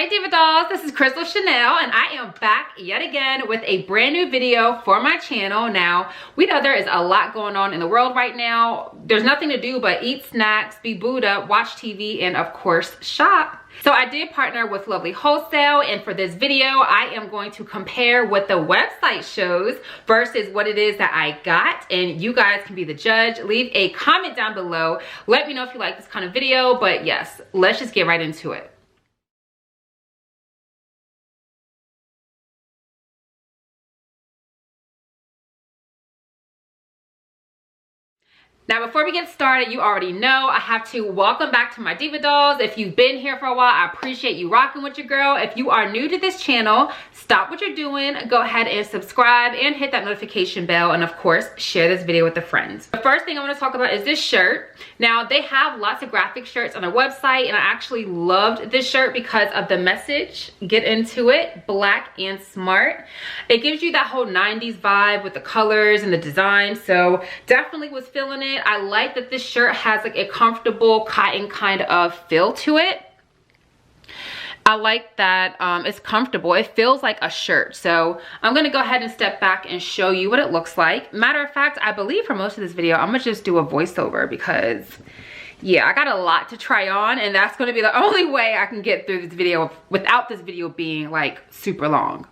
Hey Diva Dolls, this is Crystal Chanel and I am back yet again with a brand new video for my channel. Now, we know there is a lot going on in the world right now. There's nothing to do but eat snacks, be booed up, watch TV, and of course, shop. So I did partner with Lovelywholesale, and for this video, I am going to compare what the website shows versus what it is that I got, and you guys can be the judge. Leave a comment down below. Let me know if you like this kind of video, but yes, let's just get right into it. Now, before we get started, you already know I have to welcome back to my Diva Dolls. If you've been here for a while, I appreciate you rocking with your girl. If you are new to this channel, stop what you're doing, go ahead and subscribe and hit that notification bell, and of course, share this video with a friend. The first thing I want to talk about is this shirt. Now, they have lots of graphic shirts on their website, and I actually loved this shirt because of the message. Get into it, black and smart. It gives you that whole 90s vibe with the colors and the design, so definitely was feeling it. I like that this shirt has like a comfortable cotton kind of feel to it. I like that it's comfortable. It feels like a shirt. So I'm gonna go ahead and step back and show you what it looks like. Matter of fact, I believe for most of this video, I'm gonna just do a voiceover because yeah, I got a lot to try on, and that's gonna be the only way I can get through this video without this video being like super long.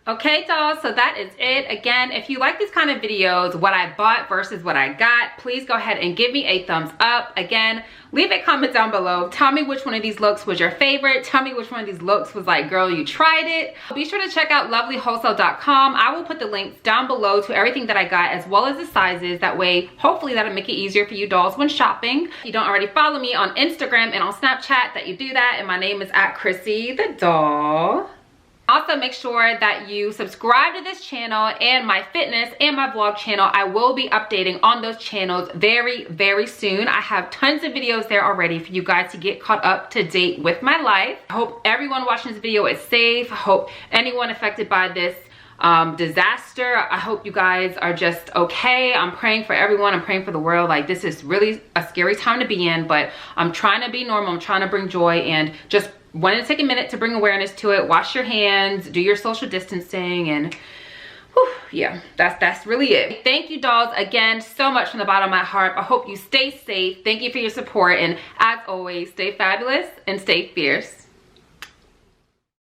Okay, dolls, so that is it. Again, if you like these kind of videos, what I bought versus what I got, please go ahead and give me a thumbs up. Again, leave a comment down below. Tell me which one of these looks was your favorite. Tell me which one of these looks was like, girl, you tried it. Be sure to check out lovelywholesale.com. I will put the links down below to everything that I got, as well as the sizes. That way, hopefully that'll make it easier for you dolls when shopping. If you don't already follow me on Instagram and on Snapchat, that you do that. And my name is @Croci the doll. Also, make sure that you subscribe to this channel and my fitness and my vlog channel. I will be updating on those channels very, very soon. I have tons of videos there already for you guys to get caught up to date with my life. I hope everyone watching this video is safe. I hope anyone affected by this disaster, I hope you guys are just okay. I'm praying for everyone. I'm praying for the world. Like, this is really a scary time to be in, but I'm trying to be normal. I'm trying to bring joy, and just wanted to take a minute to bring awareness to it. Wash your hands, do your social distancing, and whew, yeah, that's really it. Thank you, dolls, again so much from the bottom of my heart. I hope you stay safe. Thank you for your support, and as always, stay fabulous and stay fierce.